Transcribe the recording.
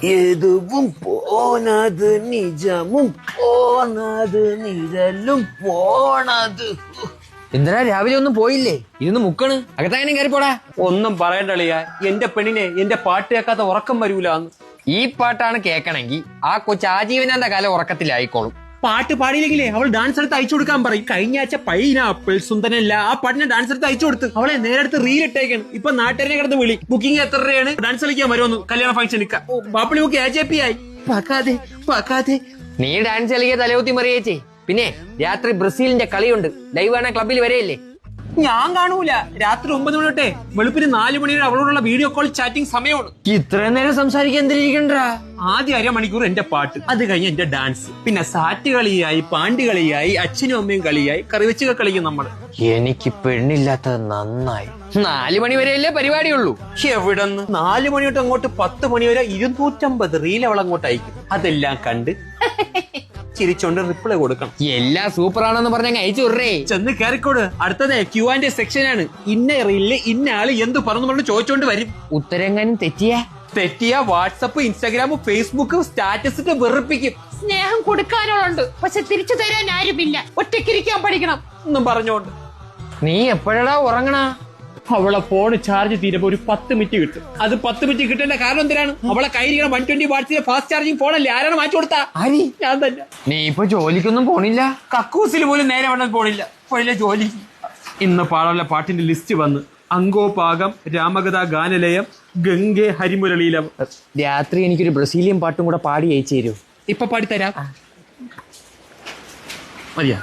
എതുവും പോണത് നിജമും പോണത് നിഴലും പോണത്. എന്തിനാ രാവിലെ ഒന്നും പോയില്ലേ? ഇതൊന്ന് മുക്കണ് അകത്താനും കയറി പോടാ. ഒന്നും പറയണ്ടളിയാ, എന്റെ പെണ്ണിനെ എന്റെ പാട്ട് കേൾക്കാത്ത ഉറക്കം വരൂലാന്ന്. ഈ പാട്ടാണ് കേക്കണമെങ്കിൽ ആ കൊച്ചു ആജീവനാന്ത കാലം ഉറക്കത്തിലായിക്കോളും. പാട്ട് പാടിയില്ലെങ്കിലേ അവൾ ഡാൻസ് എടുത്ത് അയച്ചു കൊടുക്കാൻ പറയും. കഴിഞ്ഞ ആഴ്ച പൈനാപ്പിൾ സുന്ദരല്ല ആ പാട്ടിനെ ഡാൻസ് എടുത്ത് അയച്ചു കൊടുത്ത് അവളെ നേരെടുത്ത് റീൽ ഇട്ടേക്കാണ്. ഇപ്പൊ നാട്ടുകാരെ കിടന്ന് വിളി, ബുക്കിംഗ് എത്ര രൂപയാണ്, ഡാൻസ് കളിക്കാൻ വരുമെന്ന് കല്യാണ ഫംഗ്ഷൻ ബാപ്പിളി ബുക്ക് AJP ആയി. പക്കാതെ നീ ഡാൻസ് കളിക്കുക തലകുത്തി മറിയേച്ചേ. പിന്നെ രാത്രി ബ്രസീലിന്റെ കളിയുണ്ട്, ലൈവാണ് ക്ലബിൽ വരെയല്ലേ? ഞാൻ കാണൂല. രാത്രി 9 മണി തൊട്ടേ വെളുപ്പിന് 4 മണി വരെ അവളോടുള്ള വീഡിയോ കോൾ ചാറ്റിംഗ് സമയമാണ്. ഇത്രയും നേരം സംസാരിക്കാൻ എന്തിരിക്കണ്ടാ? ആദ്യം 1/2 മണിക്കൂർ എന്റെ പാട്ട്, അത് കഴിഞ്ഞ് എന്റെ ഡാൻസ്, പിന്നെ സാറ്റ് കളിയായി, പാണ്ടി കളിയായി, അച്ഛനും അമ്മയും കളിയായി, കറിവെച്ചുക കളിക്കും നമ്മള്. എനിക്ക് പെണ്ണില്ലാത്തത് നന്നായി. 4 മണി വരെയല്ലേ പരിപാടിയുള്ളൂ. എവിടെന്ന് 4 മണി തൊട്ട് അങ്ങോട്ട് 10 മണി വരെ 250 റീൽ അവൾ അങ്ങോട്ട് അയക്കും. അതെല്ലാം കണ്ട് ചിരിച്ചോണ്ട് റിപ്ലൈ കൊടുക്കണം. എല്ലാം സൂപ്പർ ആണെന്ന് പറഞ്ഞ അയച്ചു വിടറേ. ചെന്ന് കയറിക്കോട്. അടുത്തത് Q&A സെക്ഷനാണ്. ഇന്ന റീലില് ഇന്ന ആള് എന്ത് പറഞ്ഞു പറഞ്ഞ് ചോദിച്ചോണ്ട് വരും. ഉത്തരങ്ങാനും തെറ്റിയ വാട്സപ്പ്, ഇൻസ്റ്റാഗ്രാം, ഫേസ്ബുക്ക് സ്റ്റാറ്റസ് ഇട്ട് വെറുപ്പിക്കും. സ്നേഹം കൊടുക്കാനുണ്ട്, പക്ഷെ തിരിച്ചു തരാൻ ആരുമില്ല, ഒറ്റയ്ക്കിരിക്കാൻ പഠിക്കണം എന്നും പറഞ്ഞോണ്ട്. നീ എപ്പോഴാ ഉറങ്ങണ? അവളെ ഫോൺ ചാർജ് തീരുമ്പോ ഒരു 10 മിനിറ്റ് കിട്ടും. അത് 10 മിനിറ്റ് കിട്ടേണ്ട കാരണം എന്തിനാണ്? അവളെ കയ്യിരിക്കണം 120 വാട്സിലെ ഫാസ്റ്റ് ചാർജിങ് ഫോണല്ലേ. ആരാണ് മാറ്റി കൊടുത്താ? ഞാൻ തന്നെ. നീ ഇപ്പൊ ജോലിക്കൊന്നും പോണില്ല? കക്കൂസിൽ പോലും നേരെ വണ്ണം പോണില്ല. പോയില്ല ജോലി. ഇന്ന് പാടാനുള്ള പാട്ടിന്റെ ലിസ്റ്റ് വന്ന് അങ്കോപാകം, രാമകഥാ ഗാനലയം, ഗംഗെ ഹരിമുരളീലം. രാത്രി എനിക്കൊരു ബ്രസീലിയൻ പാട്ടും കൂടെ പാടി അയച്ചു തരൂ. ഇപ്പൊ പാടിത്തരാം. മതിയാ?